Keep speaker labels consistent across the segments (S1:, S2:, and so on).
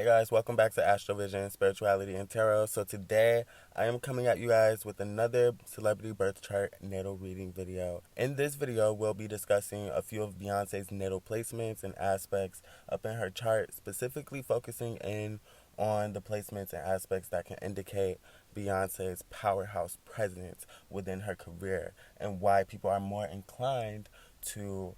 S1: Hey guys, welcome back to Astrovision, Spirituality, and Tarot. So today I am coming at you guys with another celebrity birth chart natal reading video. In this video, we'll be discussing a few of Beyonce's natal placements and aspects up in her chart, specifically focusing in on the placements and aspects that can indicate Beyonce's powerhouse presence within her career and why people are more inclined to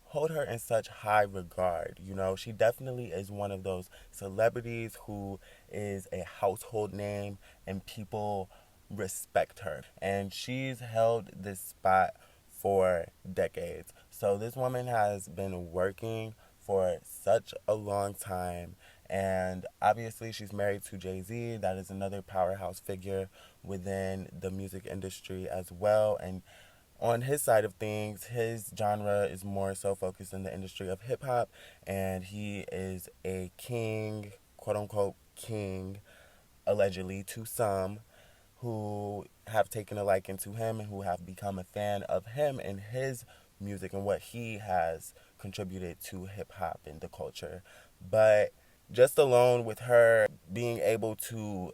S1: hold her in such high regard. You know, she definitely is one of those celebrities who is a household name and people respect her. And she's held this spot for decades. So this woman has been working for such a long time. And obviously, she's married to Jay-Z. That is another powerhouse figure within the music industry as well. And on his side of things, his genre is more so focused in the industry of hip hop, and he is a king, quote unquote king, allegedly to some who have taken a liking to him and who have become a fan of him and his music and what he has contributed to hip hop and the culture. But just alone with her being able to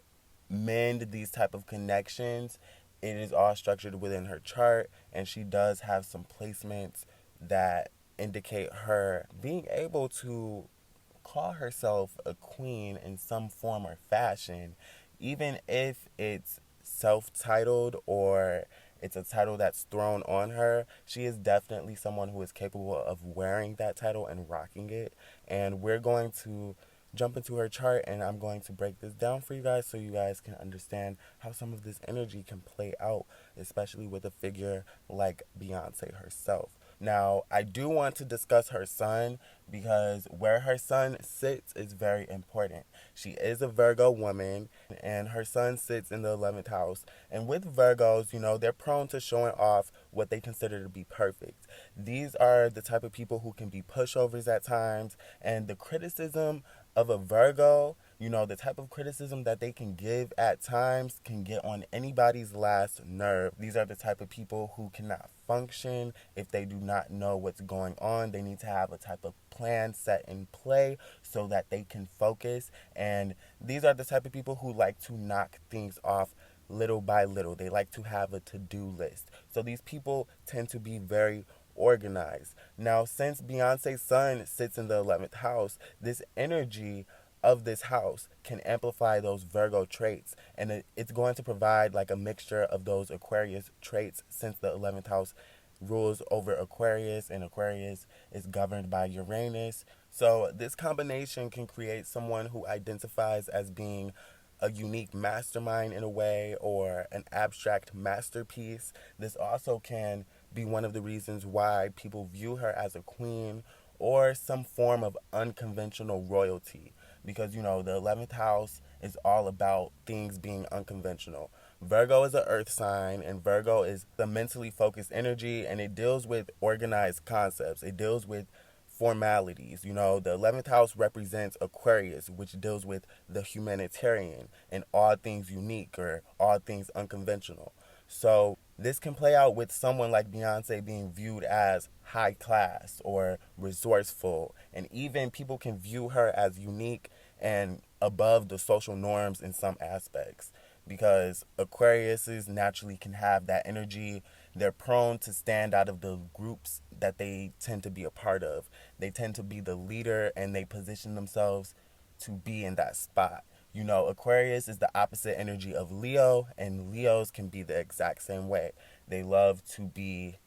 S1: mend these type of connections, it is all structured within her chart, and she does have some placements that indicate her being able to call herself a queen in some form or fashion, even if it's self-titled or it's a title that's thrown on her. She is definitely someone who is capable of wearing that title and rocking it. And we're going to jump into her chart, and I'm going to break this down for you guys so you guys can understand how some of this energy can play out, especially with a figure like Beyonce herself. Now, I do want to discuss her sun because where her sun sits is very important. She is a Virgo woman, and her sun sits in the 11th house. And with Virgos, you know, they're prone to showing off what they consider to be perfect. These are the type of people who can be pushovers at times, and the criticism of a Virgo, you know, the type of criticism that they can give at times can get on anybody's last nerve. These are the type of people who cannot function if they do not know what's going on. They need to have a type of plan set in play so that they can focus. And these are the type of people who like to knock things off little by little. They like to have a to-do list. So these people tend to be very organized. Now, since Beyonce's sun sits in the 11th house, this energy of this house can amplify those Virgo traits, and it's going to provide like a mixture of those Aquarius traits, since the 11th house rules over Aquarius and Aquarius is governed by Uranus. So this combination can create someone who identifies as being a unique mastermind in a way, or an abstract masterpiece. This also can be one of the reasons why people view her as a queen or some form of unconventional royalty, because you know the 11th house is all about things being unconventional. Virgo is an earth sign, and Virgo is the mentally focused energy, and it deals with organized concepts. It deals with formalities. You know, the 11th house represents Aquarius, which deals with the humanitarian and all things unique or all things unconventional. So this can play out with someone like Beyonce being viewed as high class or resourceful, and even people can view her as unique and above the social norms in some aspects, because Aquariuses naturally can have that energy. They're prone to stand out of the groups that they tend to be a part of. They tend to be the leader, and they position themselves to be in that spot. You know, Aquarius is the opposite energy of Leo, and Leos can be the exact same way. They love to be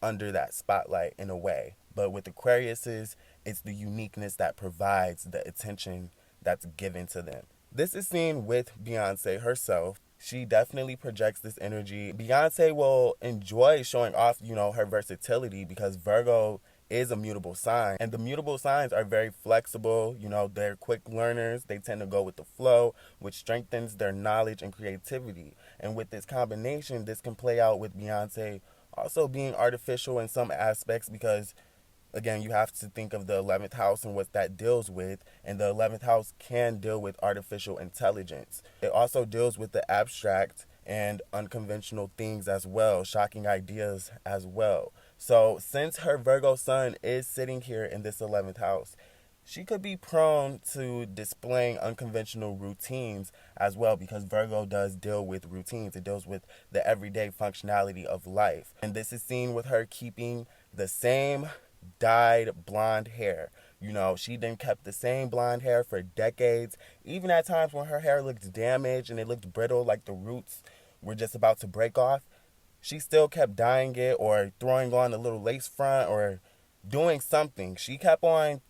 S1: under that spotlight in a way. But with Aquariuses, it's the uniqueness that provides the attention that's given to them. This is seen with Beyonce herself. She definitely projects this energy. Beyonce will enjoy showing off, you know, her versatility, because Virgo is a mutable sign, and the mutable signs are very flexible. You know, they're quick learners. They tend to go with the flow, which strengthens their knowledge and creativity. And with this combination, this can play out with Beyonce also being artificial in some aspects, because again, you have to think of the 11th house and what that deals with. And the 11th house can deal with artificial intelligence. It also deals with the abstract and unconventional things as well, shocking ideas as well. So since her Virgo sun is sitting here in this 11th house, she could be prone to displaying unconventional routines as well, because Virgo does deal with routines. It deals with the everyday functionality of life. And this is seen with her keeping the same dyed blonde hair. You know, she then kept the same blonde hair for decades, even at times when her hair looked damaged and it looked brittle, like the roots were just about to break off. She still kept dyeing it or throwing on a little lace front or doing something. She kept on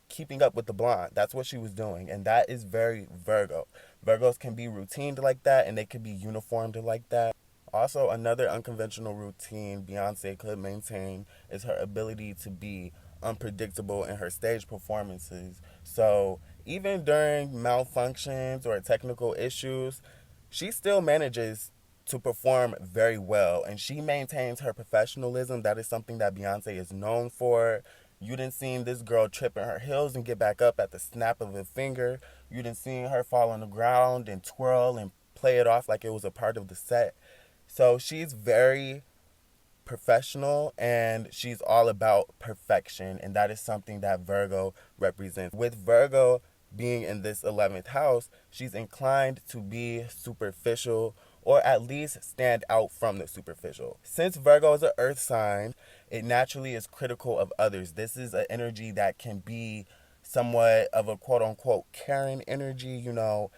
S1: keeping up with the blonde. That's what she was doing. And that is very Virgo. Virgos can be routined like that, and they can be uniformed like that. Also, another unconventional routine Beyonce could maintain is her ability to be unpredictable in her stage performances. So, even during malfunctions or technical issues, she still manages to perform very well, and she maintains her professionalism. That is something that Beyonce is known for. You didn't see this girl trip in her heels and get back up at the snap of a finger. You didn't see her fall on the ground and twirl and play it off like it was a part of the set. So she's very professional, and she's all about perfection, and that is something that Virgo represents. With Virgo being in this 11th house, she's inclined to be superficial, or at least stand out from the superficial. Since Virgo is an earth sign, it naturally is critical of others. This is an energy that can be somewhat of a quote unquote Karen energy, you know,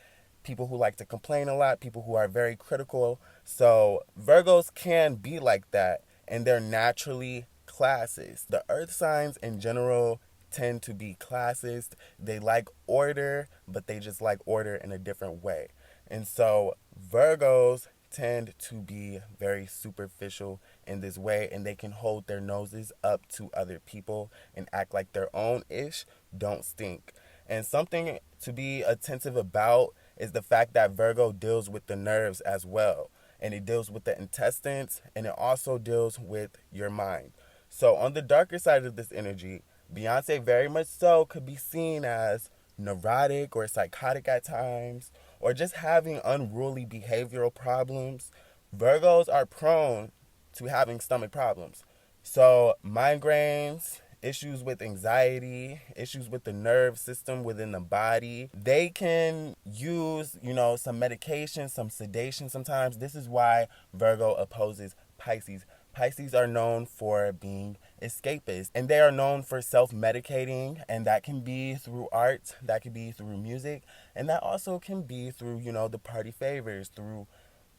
S1: people who like to complain a lot, people who are very critical. So Virgos can be like that, and they're naturally classist. The earth signs in general tend to be classist. They like order, but they just like order in a different way. And so Virgos tend to be very superficial in this way, and they can hold their noses up to other people and act like their own ish don't stink. And something to be attentive about is the fact that Virgo deals with the nerves as well. And it deals with the intestines, and it also deals with your mind. So on the darker side of this energy, Beyonce very much so could be seen as neurotic or psychotic at times, or just having unruly behavioral problems. Virgos are prone to having stomach problems. So migraines, issues with anxiety, issues with the nerve system within the body. They can use, you know, some medication, some sedation sometimes. This is why Virgo opposes Pisces. Pisces are known for being escapists, and they are known for self-medicating, and that can be through art, that can be through music, and that also can be through, you know, the party favors, through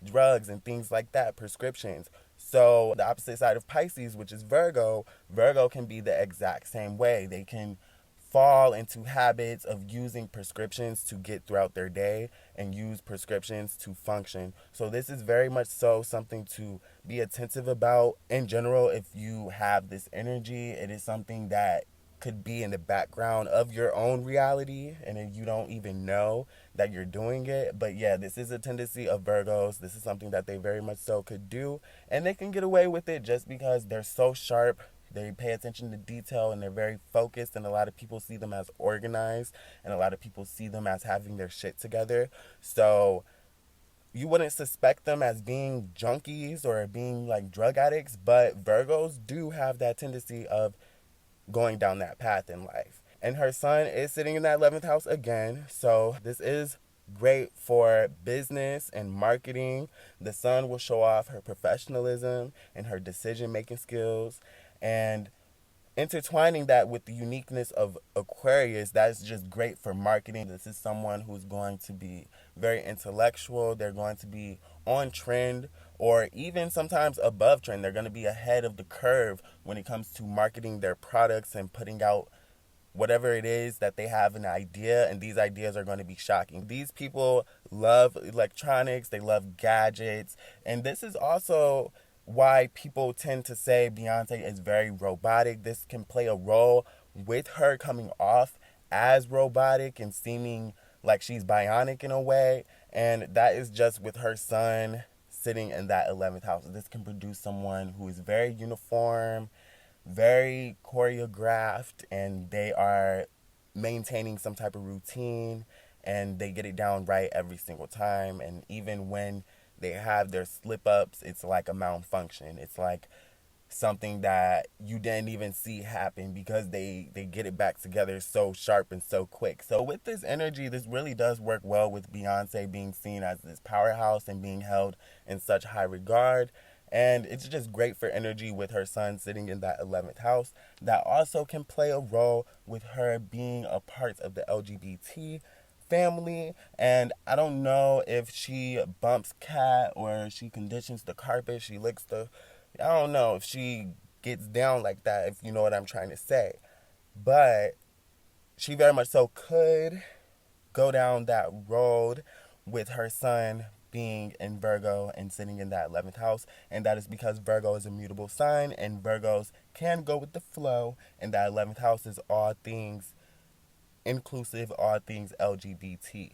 S1: drugs and things like that, prescriptions. So the opposite side of Pisces, which is Virgo, Virgo can be the exact same way. They can fall into habits of using prescriptions to get throughout their day and use prescriptions to function. So this is very much so something to be attentive about. In general, if you have this energy, it is something that could be in the background of your own reality, and you don't even know that you're doing it. But yeah, this is a tendency of Virgos. This is something that they very much so could do, and they can get away with it just because they're so sharp. They pay attention to detail, and they're very focused, and a lot of people see them as organized, and a lot of people see them as having their shit together. So you wouldn't suspect them as being junkies or being like drug addicts, but Virgos do have that tendency of going down that path in life. And her sun is sitting in that 11th house again. So this is great for business and marketing. The sun will show off her professionalism and her decision-making skills. And intertwining that with the uniqueness of Aquarius, that's just great for marketing. This is someone who's going to be very intellectual. They're going to be on trend, or even sometimes above trend. They're going to be ahead of the curve when it comes to marketing their products and putting out whatever it is that they have an idea, and these ideas are going to be shocking. These people love electronics, they love gadgets, and this is also why people tend to say Beyonce is very robotic. This can play a role with her coming off as robotic and seeming like she's bionic in a way, and that is just with her sun sitting in that 11th house. This can produce someone who is very uniform, very choreographed, and they are maintaining some type of routine, and they get it down right every single time. And even when they have their slip ups, it's like a malfunction. It's like something that you didn't even see happen because they get it back together so sharp and so quick. So with this energy, this really does work well with Beyonce being seen as this powerhouse and being held in such high regard. And it's just great for energy with her son sitting in that 11th house. That also can play a role with her being a part of the LGBT family. And I don't know if she bumps cat or she conditions the carpet, she licks the, I don't know if she gets down like that, if you know what I'm trying to say. But she very much so could go down that road with her son being in Virgo and sitting in that 11th house. And that is because Virgo is a mutable sign and Virgos can go with the flow. And that 11th house is all things inclusive, all things LGBT.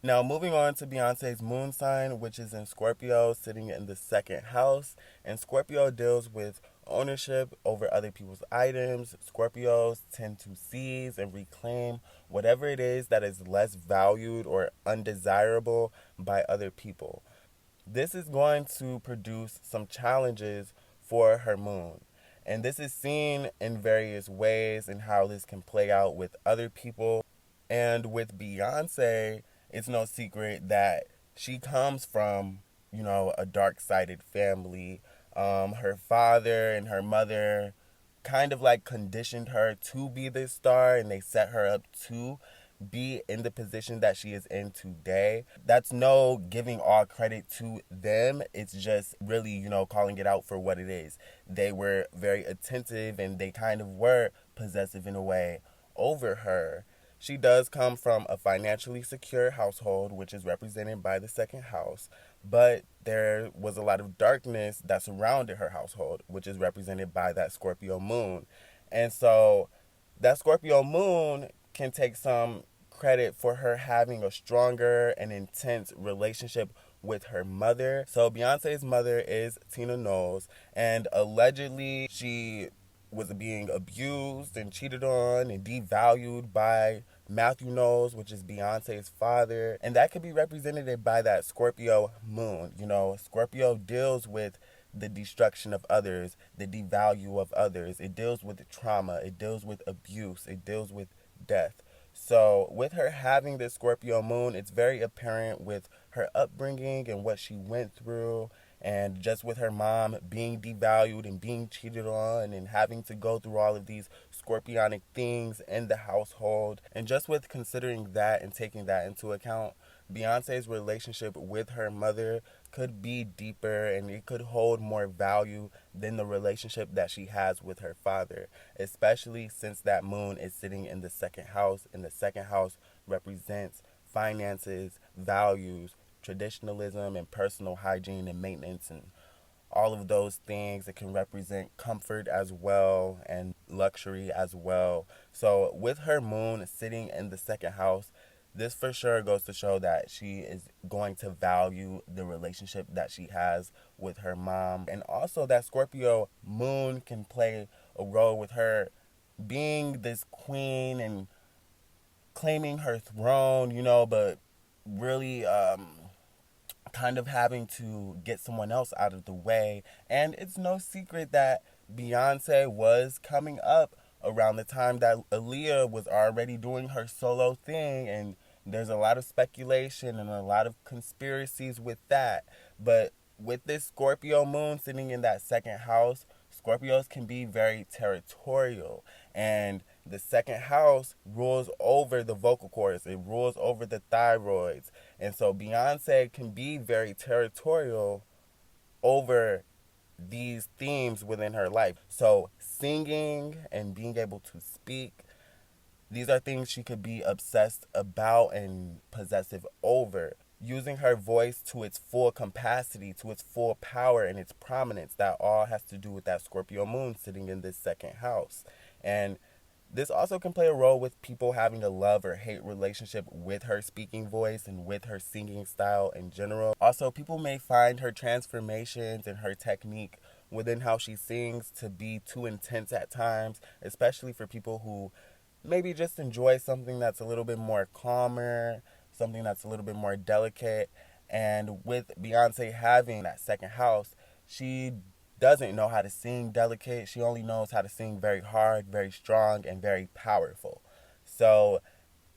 S1: Now, moving on to Beyonce's moon sign, which is in Scorpio, sitting in the second house. And Scorpio deals with ownership over other people's items. Scorpios tend to seize and reclaim whatever it is that is less valued or undesirable by other people. This is going to produce some challenges for her moon. And this is seen in various ways and how this can play out with other people. And with Beyonce, it's no secret that she comes from, a dark-sided family. Her father and her mother kind of like conditioned her to be this star, and they set her up to be in the position that she is in today. That's no giving all credit to them. It's just really, calling it out for what it is. They were very attentive and they kind of were possessive in a way over her. She does come from a financially secure household, which is represented by the second house, but there was a lot of darkness that surrounded her household, which is represented by that Scorpio moon. And so that Scorpio moon can take some credit for her having a stronger and intense relationship with her mother. So Beyonce's mother is Tina Knowles, and allegedly she was being abused and cheated on and devalued by Matthew Knowles, which is Beyonce's father. And that could be represented by that Scorpio moon. Scorpio deals with the destruction of others, the devalue of others. It deals with trauma. It deals with abuse. It deals with death. So with her having this Scorpio moon, it's very apparent with her upbringing and what she went through, and just with her mom being devalued and being cheated on and having to go through all of these scorpionic things in the household. And just with considering that and taking that into account, Beyonce's relationship with her mother could be deeper and it could hold more value than the relationship that she has with her father, especially since that moon is sitting in the second house, and the second house represents finances, values, traditionalism, and personal hygiene and maintenance, and all of those things. It can represent comfort as well and luxury as well. So with her moon sitting in the second house, this for sure goes to show that she is going to value the relationship that she has with her mom. And also that Scorpio moon can play a role with her being this queen and claiming her throne, but really kind of having to get someone else out of the way. And it's no secret that Beyonce was coming up around the time that Aaliyah was already doing her solo thing, and there's a lot of speculation and a lot of conspiracies with that. But with this Scorpio moon sitting in that second house, Scorpios can be very territorial, and the second house rules over the vocal cords. It rules over the thyroids. And so Beyonce can be very territorial over these themes within her life. So singing and being able to speak, these are things she could be obsessed about and possessive over. Using her voice to its full capacity, to its full power and its prominence, that all has to do with that Scorpio moon sitting in this second house. And this also can play a role with people having a love or hate relationship with her speaking voice and with her singing style in general. Also, people may find her transformations and her technique within how she sings to be too intense at times, especially for people who maybe just enjoy something that's a little bit more calmer, something that's a little bit more delicate. And with Beyonce having that second house, she doesn't know how to sing delicate. She only knows how to sing very hard, very strong, and very powerful. So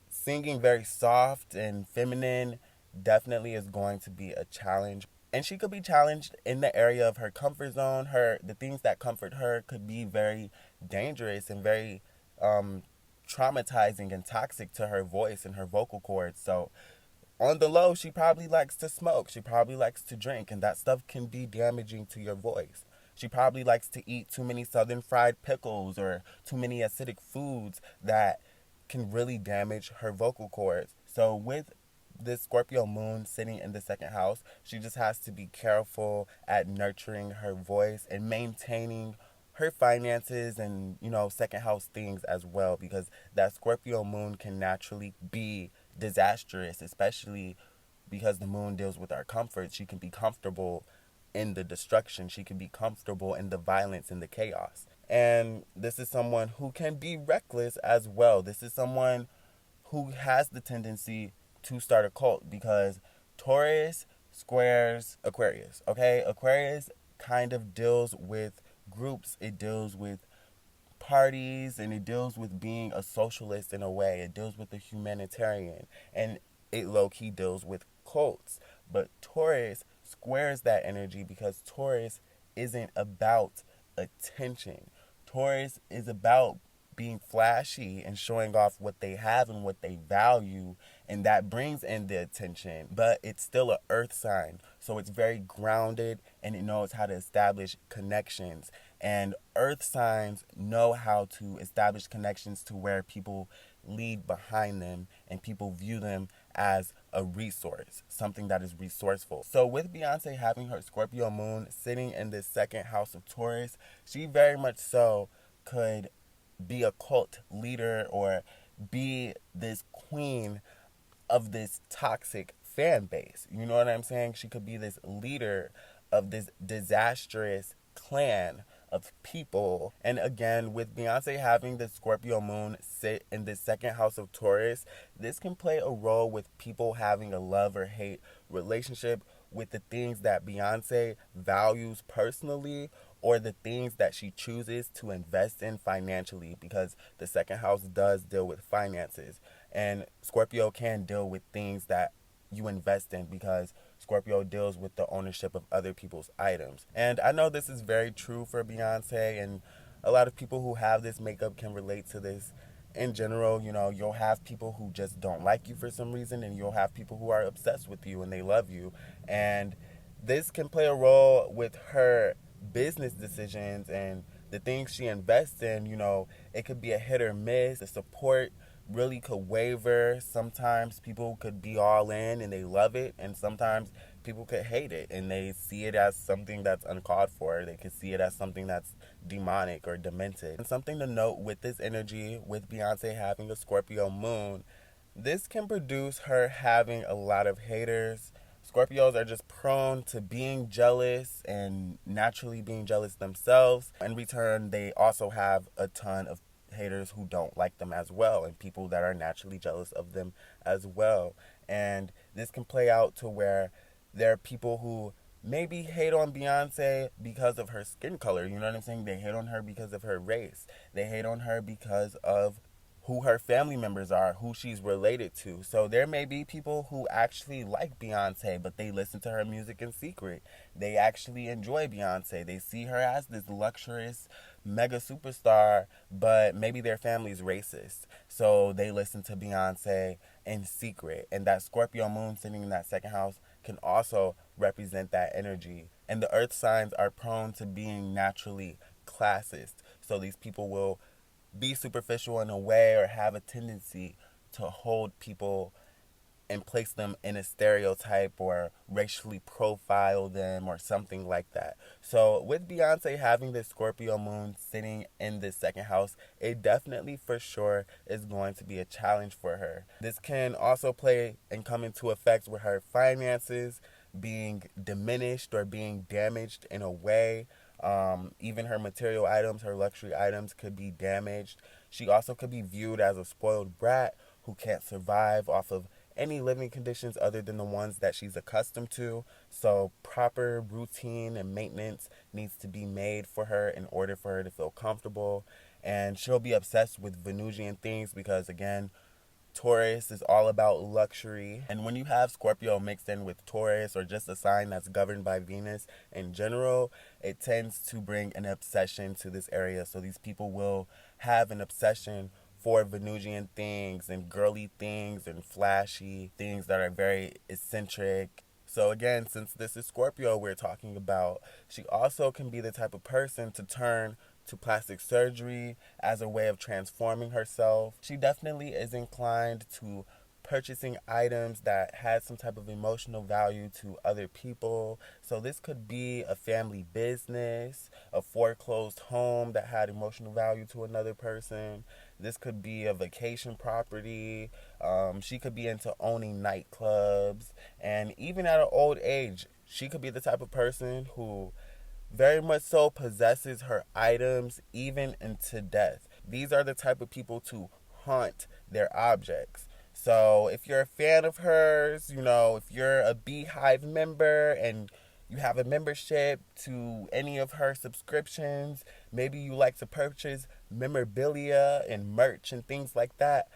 S1: singing very soft and feminine definitely is going to be a challenge. And she could be challenged in the area of her comfort zone. The things that comfort her could be very dangerous and very traumatizing and toxic to her voice and her vocal cords. So on the low, she probably likes to smoke. She probably likes to drink, and that stuff can be damaging to your voice. She probably likes to eat too many southern fried pickles or too many acidic foods that can really damage her vocal cords. So with this Scorpio moon sitting in the second house, she just has to be careful at nurturing her voice and maintaining her finances and, second house things as well, because that Scorpio moon can naturally be disastrous, especially because the moon deals with our comfort. She can be comfortable in the destruction. She can be comfortable in the violence and the chaos. And this is someone who can be reckless as well. This is someone who has the tendency to start a cult, because Taurus squares Aquarius. Okay, Aquarius kind of deals with groups. It deals with parties, and it deals with being a socialist in a way. It deals with the humanitarian, and it low-key deals with cults. But Taurus squares that energy, because Taurus isn't about attention. Taurus is about being flashy and showing off what they have and what they value, and that brings in the attention. But it's still an earth sign, so it's very grounded, and it knows how to establish connections. And earth signs know how to establish connections to where people lead behind them and people view them as a resource, something that is resourceful. So with Beyoncé having her Scorpio moon sitting in the second house of Taurus, she very much so could be a cult leader or be this queen of this toxic fan base. You know what I'm saying? She could be this leader of this disastrous clan of people. And again, with Beyonce having the Scorpio moon sit in the second house of Taurus, this can play a role with people having a love or hate relationship with the things that Beyonce values personally, or the things that she chooses to invest in financially, because the second house does deal with finances. And Scorpio can deal with things that you invest in, because Scorpio deals with the ownership of other people's items. And I know this is very true for Beyonce, and a lot of people who have this makeup can relate to this. In general, you'll have people who just don't like you for some reason, and you'll have people who are obsessed with you and they love you. And this can play a role with her business decisions and the things she invests in. It could be a hit or miss. The support really could waver. Sometimes people could be all in and they love it, and sometimes people could hate it and they see it as something that's uncalled for. They could see it as something that's demonic or demented. And something to note with this energy, with Beyonce having a Scorpio moon, this can produce her having a lot of haters. Scorpios are just prone to being jealous and naturally being jealous themselves. In return, they also have a ton of haters who don't like them as well, and people that are naturally jealous of them as well. And this can play out to where there are people who maybe hate on Beyonce because of her skin color. You know what I'm saying? They hate on her because of her race. They hate on her because of who her family members are, who she's related to. So there may be people who actually like Beyonce, but they listen to her music in secret. They actually enjoy Beyonce. They see her as this luxurious mega superstar, but maybe their family's racist. So they listen to Beyonce in secret. And that Scorpio moon sitting in that second house can also represent that energy. And the earth signs are prone to being naturally classist. So these people will be superficial in a way, or have a tendency to hold people and place them in a stereotype or racially profile them or something like that. So with Beyonce having this Scorpio moon sitting in this second house, it definitely for sure is going to be a challenge for her. This can also play and come into effect with her finances being diminished or being damaged in a way. Even her material items, her luxury items could be damaged. She also could be viewed as a spoiled brat who can't survive off of any living conditions other than the ones that she's accustomed to. So proper routine and maintenance needs to be made for her in order for her to feel comfortable. And she'll be obsessed with Venusian things because, again, Taurus is all about luxury. And when you have Scorpio mixed in with Taurus, or just a sign that's governed by Venus in general, it tends to bring an obsession to this area. So these people will have an obsession for Venusian things and girly things and flashy things that are very eccentric. So again, since this is Scorpio we're talking about, she also can be the type of person to turn to plastic surgery as a way of transforming herself. She definitely is inclined to purchasing items that had some type of emotional value to other people. So this could be a family business, a foreclosed home that had emotional value to another person. This could be a vacation property. She could be into owning nightclubs. And even at an old age, she could be the type of person who very much so possesses her items even into death. These are the type of people to haunt their objects. So if you're a fan of hers, if you're a Beehive member and you have a membership to any of her subscriptions, maybe you like to purchase memorabilia and merch and things like that,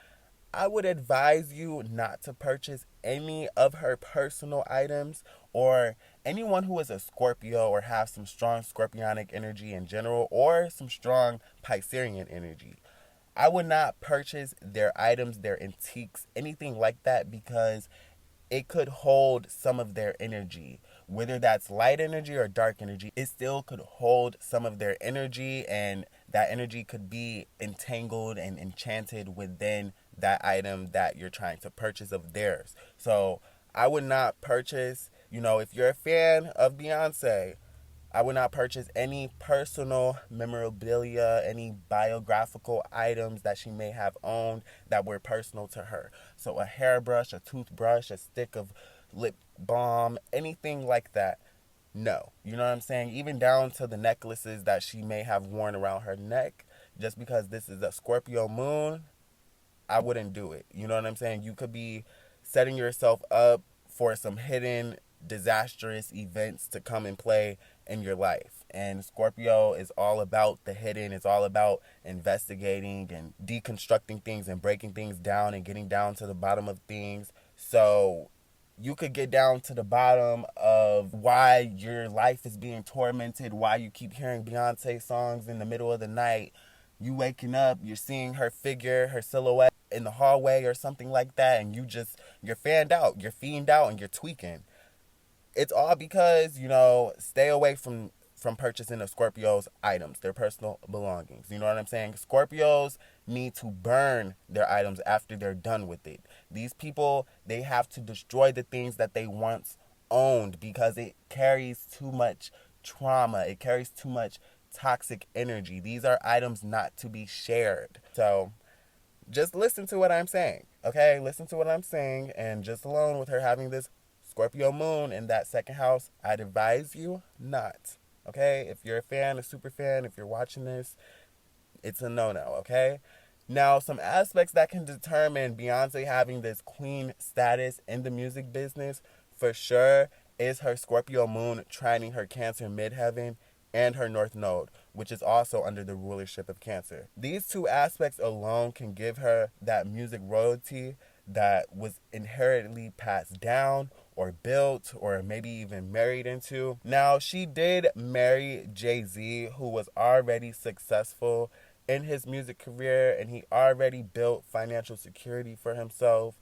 S1: I would advise you not to purchase any of her personal items, or anyone who is a Scorpio or have some strong Scorpionic energy in general, or some strong Piscean energy. I would not purchase their items, their antiques, anything like that, because it could hold some of their energy. Whether that's light energy or dark energy, it still could hold some of their energy, and that energy could be entangled and enchanted within that item that you're trying to purchase of theirs. So I would not purchase, if you're a fan of Beyonce, I would not purchase any personal memorabilia, any biographical items that she may have owned that were personal to her. So a hairbrush, a toothbrush, a stick of lip balm, anything like that. No. You know what I'm saying? Even down to the necklaces that she may have worn around her neck. Just because this is a Scorpio moon, I wouldn't do it. You know what I'm saying? You could be setting yourself up for some hidden disastrous events to come and play in your life. And Scorpio is all about the hidden. It's all about investigating and deconstructing things and breaking things down and getting down to the bottom of things. So you could get down to the bottom of why your life is being tormented, why you keep hearing Beyonce songs in the middle of the night. You waking up, you're seeing her figure, her silhouette in the hallway or something like that, and you're fanned out, you're fiend out, and you're tweaking. It's all because, stay away from purchasing a Scorpio's items, their personal belongings. You know what I'm saying? Scorpios need to burn their items after they're done with it. These people, they have to destroy the things that they once owned because it carries too much trauma. It carries too much toxic energy. These are items not to be shared. So just listen to what I'm saying, okay? Listen to what I'm saying, and just alone with her having this Scorpio moon in that second house, I'd advise you not, okay? If you're a fan, a super fan, if you're watching this, it's a no-no, okay? Now, some aspects that can determine Beyonce having this queen status in the music business, for sure, is her Scorpio moon trining her Cancer midheaven and her North Node, which is also under the rulership of Cancer. These two aspects alone can give her that music royalty that was inherently passed down or built or maybe even married into. Now, she did marry Jay-Z, who was already successful in his music career, and he already built financial security for himself.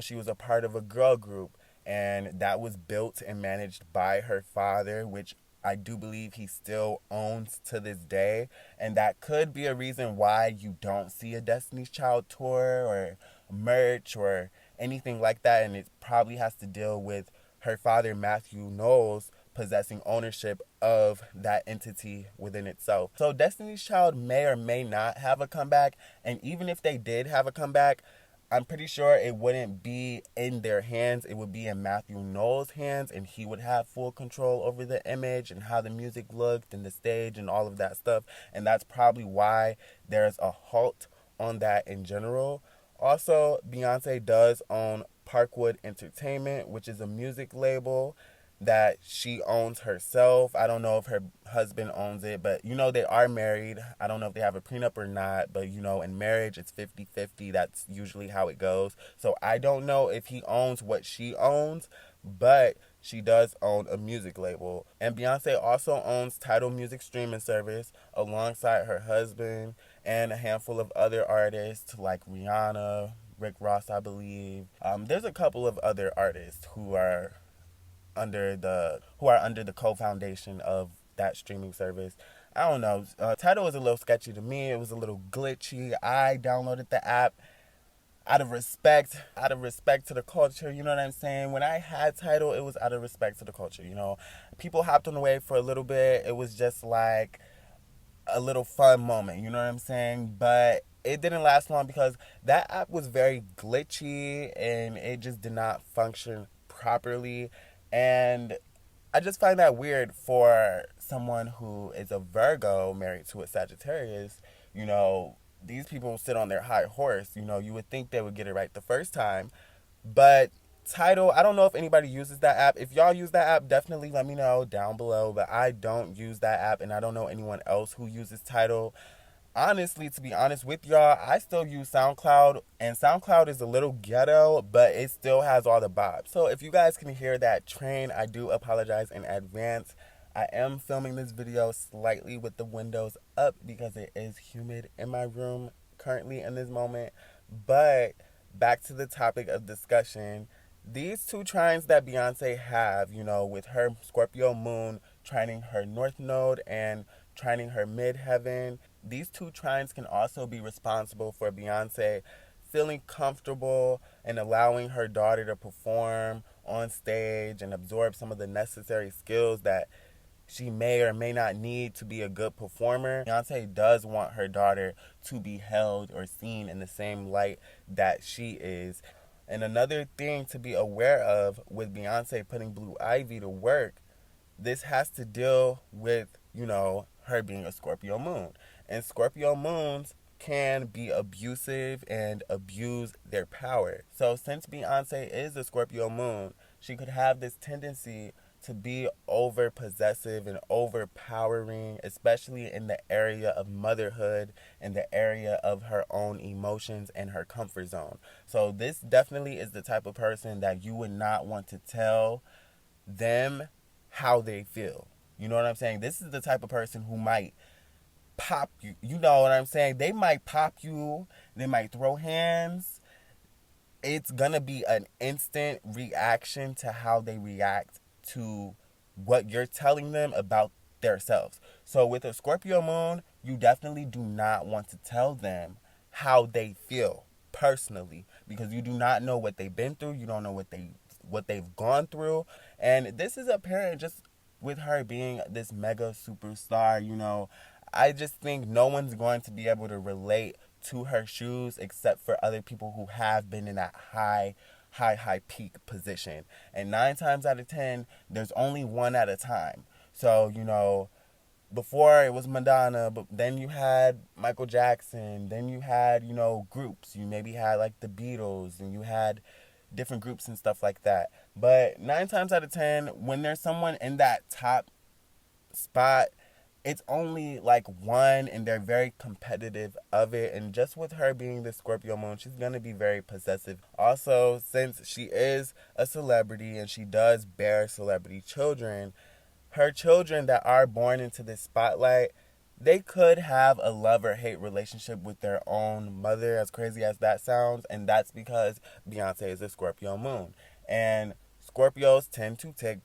S1: She was a part of a girl group, and that was built and managed by her father, which I do believe he still owns to this day. And that could be a reason why you don't see a Destiny's Child tour or merch or anything like that. And it probably has to deal with her father, Matthew Knowles, possessing ownership of that entity within itself. So Destiny's Child may or may not have a comeback. And even if they did have a comeback, I'm pretty sure it wouldn't be in their hands. It would be in Matthew Knowles' hands, and he would have full control over the image and how the music looked and the stage and all of that stuff. And that's probably why there's a halt on that in general. Also, Beyonce does own Parkwood Entertainment, which is a music label that she owns herself. I don't know if her husband owns it, but they are married. I don't know if they have a prenup or not, but in marriage it's 50-50. That's usually how it goes. So I don't know if he owns what she owns, but she does own a music label. And Beyonce also owns Tidal Music streaming service alongside her husband and a handful of other artists like Rihanna, Rick Ross, I believe. There's a couple of other artists who are under the co-foundation of that streaming service. I don't know. Tidal was a little sketchy to me. It was a little glitchy. I downloaded the app out of respect to the culture. You know what I'm saying? When I had Tidal, it was out of respect to the culture. People hopped on the wave for a little bit. It was just like a little fun moment. You know what I'm saying? But it didn't last long because that app was very glitchy and it just did not function properly. And I just find that weird for someone who is a Virgo married to a Sagittarius. These people sit on their high horse. You would think they would get it right the first time. But Tidal, I don't know if anybody uses that app. If y'all use that app, definitely let me know down below. But I don't use that app, and I don't know anyone else who uses Tidal. Honestly, to be honest with y'all, I still use SoundCloud, and SoundCloud is a little ghetto, but it still has all the vibes. So if you guys can hear that train, I do apologize in advance. I am filming this video slightly with the windows up because it is humid in my room currently in this moment. But back to the topic of discussion. These two trines that Beyonce have, with her Scorpio moon trining her north node and trining her midheaven, these two trines can also be responsible for Beyonce feeling comfortable and allowing her daughter to perform on stage and absorb some of the necessary skills that she may or may not need to be a good performer. Beyonce does want her daughter to be held or seen in the same light that she is. And another thing to be aware of with Beyonce putting Blue Ivy to work, this has to deal with, her being a Scorpio moon. And Scorpio moons can be abusive and abuse their power. So since Beyonce is a Scorpio moon, she could have this tendency to be over possessive and overpowering, especially in the area of motherhood and the area of her own emotions and her comfort zone. So this definitely is the type of person that you would not want to tell them how they feel. You know what I'm saying? This is the type of person who might pop you. You know what I'm saying? They might pop you. They might throw hands. It's gonna be an instant reaction to how they react to what you're telling them about themselves. So with a Scorpio moon, you definitely do not want to tell them how they feel personally because you do not know what they've been through. You don't know what they've gone through. And this is apparent just with her being this mega superstar. I just think no one's going to be able to relate to her shoes except for other people who have been in that high peak position. And 9 times out of 10, there's only one at a time. So, before it was Madonna, but then you had Michael Jackson, then you had, groups. You maybe had like the Beatles, and you had different groups and stuff like that. But 9 times out of 10, when there's someone in that top spot, it's only like one, and they're very competitive of it. And just with her being the Scorpio moon, she's going to be very possessive. Also, since she is a celebrity and she does bear celebrity children, her children that are born into this spotlight, they could have a love or hate relationship with their own mother, as crazy as that sounds. And that's because Beyonce is a Scorpio moon. And Scorpios tend to take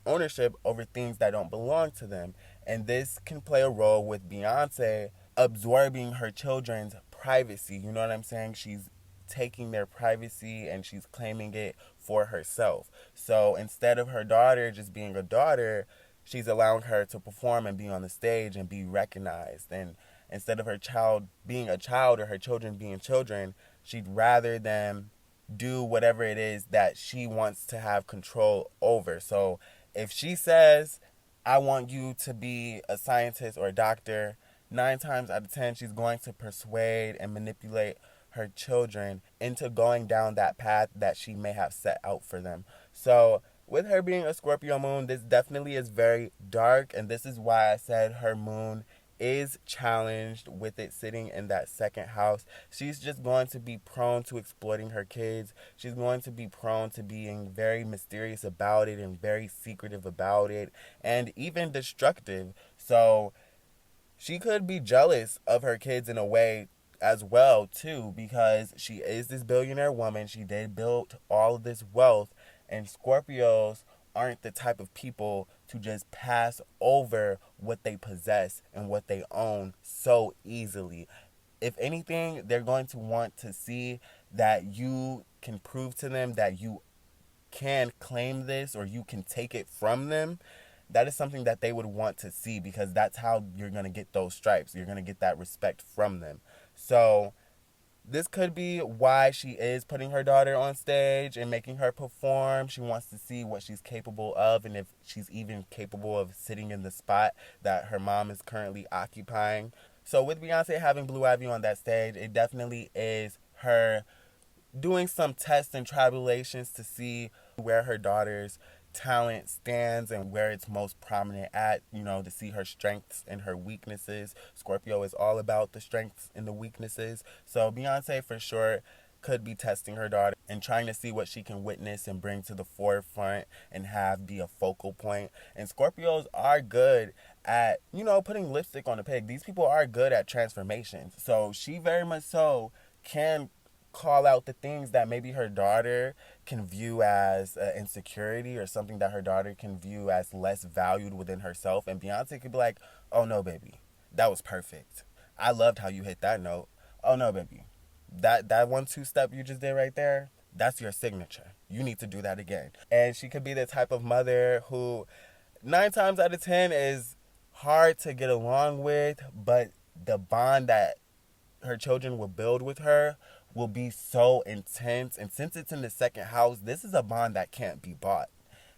S1: ownership over things that don't belong to them. And this can play a role with Beyonce absorbing her children's privacy. You know what I'm saying? She's taking their privacy and she's claiming it for herself. So instead of her daughter just being a daughter, she's allowing her to perform and be on the stage and be recognized. And instead of her child being a child or her children being children, she'd rather them do whatever it is that she wants to have control over. So if she says, I want you to be a scientist or a doctor, 9 times out of 10, she's going to persuade and manipulate her children into going down that path that she may have set out for them. So with her being a Scorpio moon, this definitely is very dark, and this is why I said her moon is challenged with it sitting in that second house. She's just going to be prone to exploiting her kids. She's going to be prone to being very mysterious about it and very secretive about it and even destructive. So she could be jealous of her kids in a way as well too, because she is this billionaire woman. She did build all of this wealth, and Scorpios aren't the type of people to just pass over what they possess and what they own so easily. If anything, they're going to want to see that you can prove to them that you can claim this or you can take it from them. That is something that they would want to see, because that's how you're going to get those stripes. You're going to get that respect from them. So this could be why she is putting her daughter on stage and making her perform. She wants to see what she's capable of, and if she's even capable of sitting in the spot that her mom is currently occupying. So with Beyonce having Blue Ivy on that stage, it definitely is her doing some tests and tribulations to see where her daughter's talent stands and where it's most prominent at, to see her strengths and her weaknesses. Scorpio is all about the strengths and the weaknesses. So Beyonce for sure could be testing her daughter and trying to see what she can witness and bring to the forefront and have be a focal point. And Scorpios are good at, putting lipstick on a pig. These people are good at transformations. So she very much so can call out the things that maybe her daughter can view as insecurity or something that her daughter can view as less valued within herself. And Beyonce could be like, oh no, baby, that was perfect. I loved how you hit that note. Oh no, baby, that 1-2 step you just did right there, that's your signature. You need to do that again. And she could be the type of mother who 9 times out of 10 is hard to get along with, but the bond that her children will build with her will be so intense. And since it's in the second house, this is a bond that can't be bought.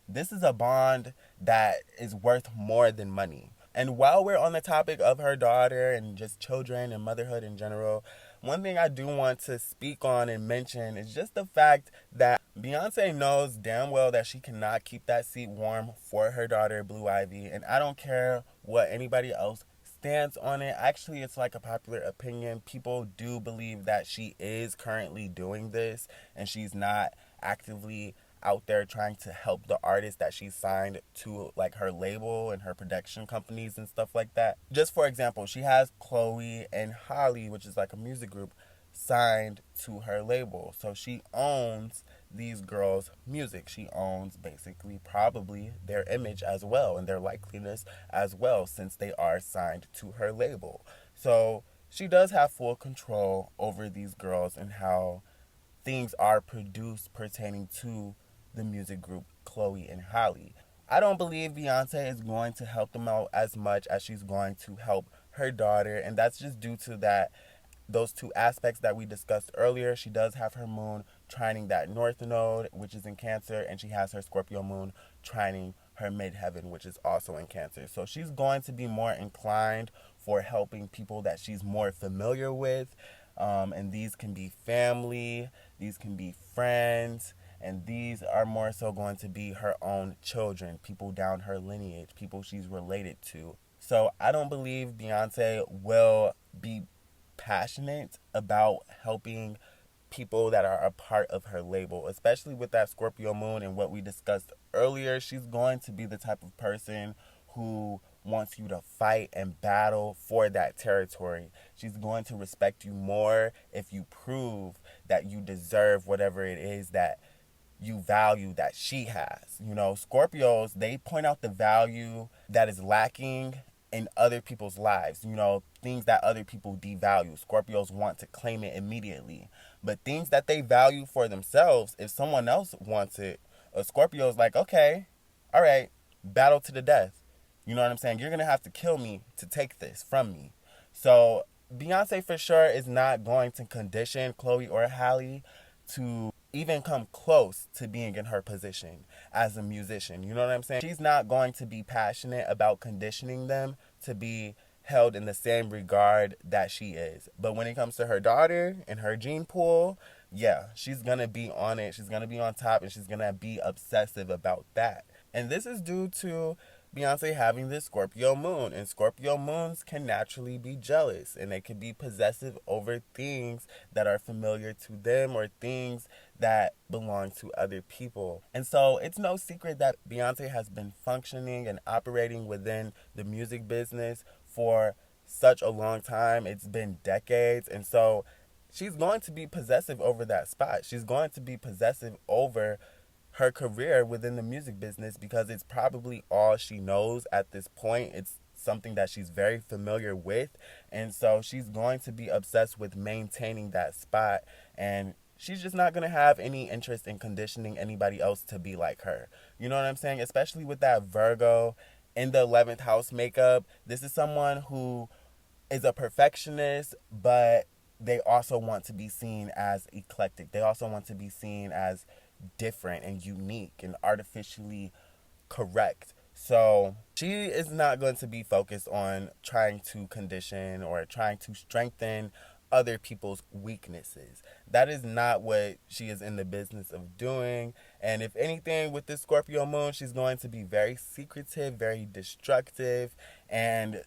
S1: This is a bond that is worth more than money. And while we're on the topic of her daughter and just children and motherhood in general, one thing I do want to speak on and mention is just the fact that Beyonce knows damn well that she cannot keep that seat warm for her daughter, Blue Ivy. And I don't care what anybody else stance on it. Actually, it's like a popular opinion. People do believe that she is currently doing this and she's not actively out there trying to help the artists that she signed to like her label and her production companies and stuff like that. Just for example, she has Chloe and Halle, which is like a music group, signed to her label. So she owns these girls' music. She owns basically probably their image as well and their likeliness as well, since they are signed to her label. So she does have full control over these girls and how things are produced pertaining to the music group Chloe and Halle. I don't believe Beyonce is going to help them out as much as she's going to help her daughter, and that's just due to those 2 aspects that we discussed earlier. She does have her moon trining that north node, which is in Cancer, and she has her Scorpio moon trining her midheaven, which is also in Cancer. So she's going to be more inclined for helping people that she's more familiar with, and these can be family, these can be friends, and these are more so going to be her own children, people down her lineage, people she's related to. So I don't believe Beyonce will be passionate about helping people that are a part of her label, especially with that Scorpio moon and what we discussed earlier. She's going to be the type of person who wants you to fight and battle for that territory. She's going to respect you more if you prove that you deserve whatever it is that you value that she has. Scorpios, they point out the value that is lacking in other people's lives, things that other people devalue. Scorpios want to claim it immediately. But things that they value for themselves, if someone else wants it, a Scorpio's like, okay, all right, battle to the death. You know what I'm saying? You're going to have to kill me to take this from me. So Beyonce for sure is not going to condition Chloe or Halle to even come close to being in her position as a musician. You know what I'm saying? She's not going to be passionate about conditioning them to be held in the same regard that she is. But when it comes to her daughter and her gene pool, yeah, she's gonna be on it. She's gonna be on top, and she's gonna be obsessive about that. And this is due to Beyonce having this Scorpio moon. And Scorpio moons can naturally be jealous, and they can be possessive over things that are familiar to them or things that belong to other people. And so it's no secret that Beyonce has been functioning and operating within the music business for such a long time. It's been decades. And so she's going to be possessive over that spot. She's going to be possessive over her career within the music business because it's probably all she knows at this point. It's something that she's very familiar with. And so she's going to be obsessed with maintaining that spot. And she's just not going to have any interest in conditioning anybody else to be like her. You know what I'm saying? Especially with that Virgo in the 11th house makeup. This is someone who is a perfectionist, but they also want to be seen as eclectic. They also want to be seen as different and unique and artificially correct. So she is not going to be focused on trying to condition or trying to strengthen other people's weaknesses. That is not what she is in the business of doing. And if anything, with this Scorpio moon, she's going to be very secretive, very destructive, and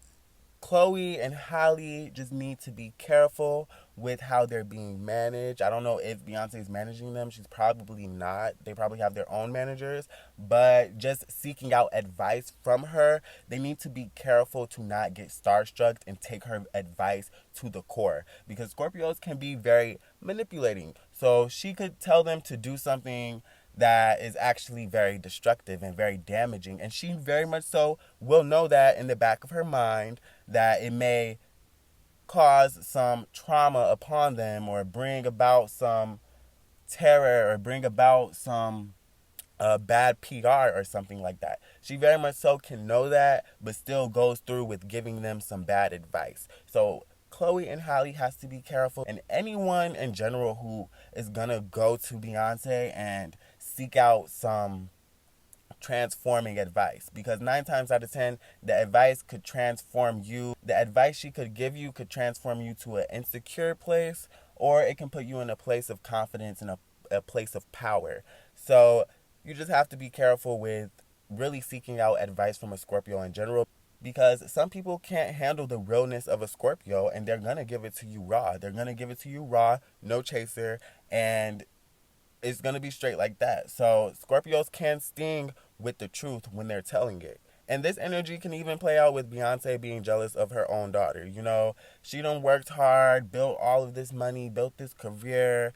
S1: Chloe and Halle just need to be careful with how they're being managed. I don't know if Beyonce is managing them. She's probably not. They probably have their own managers. But just seeking out advice from her, they need to be careful to not get starstruck and take her advice to the core. Because Scorpios can be very manipulating. So she could tell them to do something that is actually very destructive and very damaging. And she very much so will know that in the back of her mind, that it may cause some trauma upon them or bring about some terror or bring about some bad PR or something like that. She very much so can know that, but still goes through with giving them some bad advice. So Chloe and Halle has to be careful, and anyone in general who is gonna go to Beyonce and seek out some transforming advice, because 9 times out of 10 the advice could transform you. The advice she could give you could transform you to an insecure place, or it can put you in a place of confidence and a place of power. So you just have to be careful with really seeking out advice from a Scorpio in general, because some people can't handle the realness of a Scorpio, and they're gonna give it to you raw. They're gonna give it to you raw, no chaser, and it's gonna be straight like that. So Scorpios can sting with the truth when they're telling it. And this energy can even play out with Beyonce being jealous of her own daughter. You know, she done worked hard, built all of this money, built this career.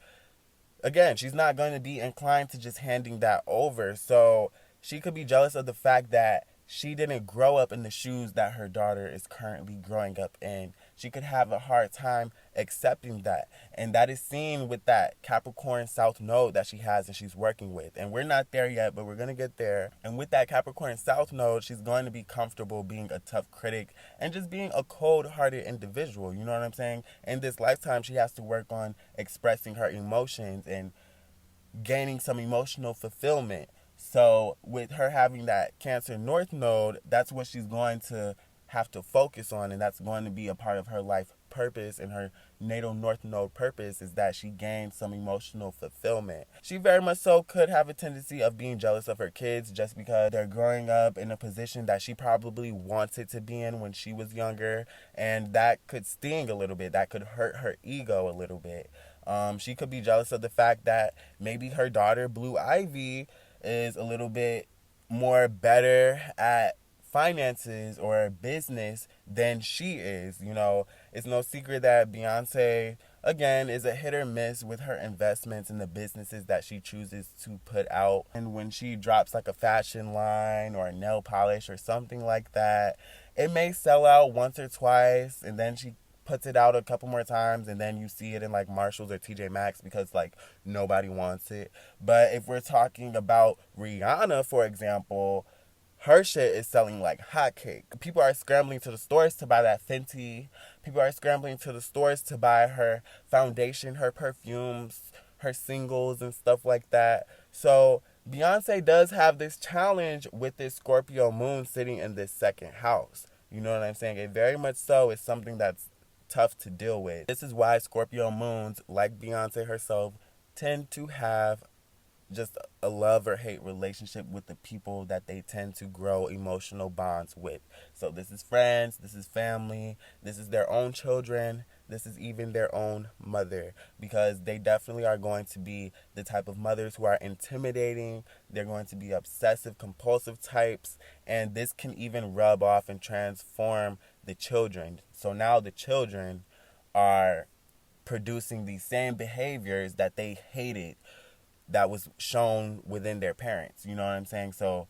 S1: Again, she's not going to be inclined to just handing that over. So she could be jealous of the fact that she didn't grow up in the shoes that her daughter is currently growing up in. She could have a hard time accepting that. And that is seen with that Capricorn South node that she has and she's working with. And we're not there yet, but we're going to get there. And with that Capricorn South node, she's going to be comfortable being a tough critic and just being a cold-hearted individual. You know what I'm saying? In this lifetime, she has to work on expressing her emotions and gaining some emotional fulfillment. So with her having that Cancer North node, that's what she's going to have to focus on, and that's going to be a part of her life purpose, and her natal North node purpose is that she gains some emotional fulfillment. She very much so could have a tendency of being jealous of her kids just because they're growing up in a position that she probably wanted to be in when she was younger, and that could sting a little bit. That could hurt her ego a little bit. She could be jealous of the fact that maybe her daughter, Blue Ivy, is a little bit more better at finances or business than she is. You know, it's no secret that Beyonce, again, is a hit or miss with her investments in the businesses that she chooses to put out. And when she drops like a fashion line or a nail polish or something like that, it may sell out once or twice, and then she puts it out a couple more times, and then you see it in like Marshalls or TJ Maxx because like nobody wants it. But if we're talking about Rihanna, for example, her shit is selling like hotcake. People are scrambling to the stores to buy that Fenty. People are scrambling to the stores to buy her foundation, her perfumes, her singles, and stuff like that. So Beyonce does have this challenge with this Scorpio moon sitting in this second house. You know what I'm saying? It very much so is something that's tough to deal with. This is why Scorpio moons, like Beyonce herself, tend to have just a love or hate relationship with the people that they tend to grow emotional bonds with. So this is friends, this is family, this is their own children, this is even their own mother, because they definitely are going to be the type of mothers who are intimidating. They're going to be obsessive compulsive types, and this can even rub off and transform the children. So now the children are producing these same behaviors that they hated that was shown within their parents. You know what I'm saying? So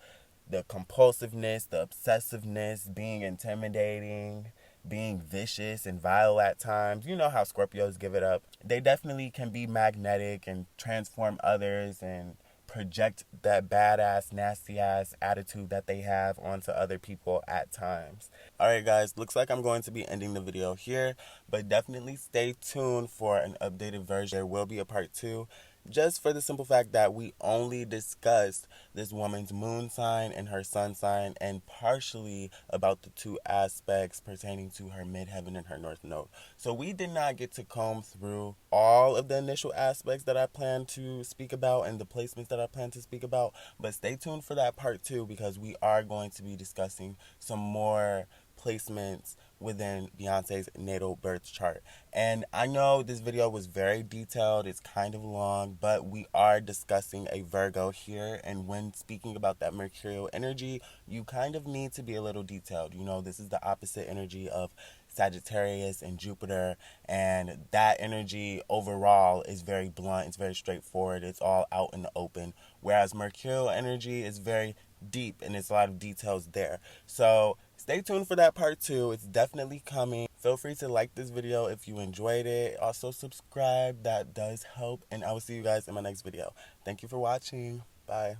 S1: the compulsiveness, the obsessiveness, being intimidating, being vicious and vile at times. You know how Scorpios give it up. They definitely can be magnetic and transform others and project that badass, nasty ass attitude that they have onto other people at times. Alright guys, looks like I'm going to be ending the video here, but definitely stay tuned for an updated version. There will be a part 2. Just for the simple fact that we only discussed this woman's moon sign and her sun sign, and partially about the 2 aspects pertaining to her midheaven and her north node. So we did not get to comb through all of the initial aspects that I plan to speak about and the placements that I plan to speak about. But stay tuned for that part 2, because we are going to be discussing some more placements within Beyonce's natal birth chart. And I know this video was very detailed, it's kind of long, but we are discussing a Virgo here, and when speaking about that mercurial energy, you kind of need to be a little detailed. You know, this is the opposite energy of Sagittarius and Jupiter, and that energy overall is very blunt, it's very straightforward, it's all out in the open, whereas mercurial energy is very deep and it's a lot of details there. So stay tuned for that part 2. It's definitely coming. Feel free to like this video if you enjoyed it. Also subscribe, that does help, and I will see you guys in my next video. Thank you for watching. Bye.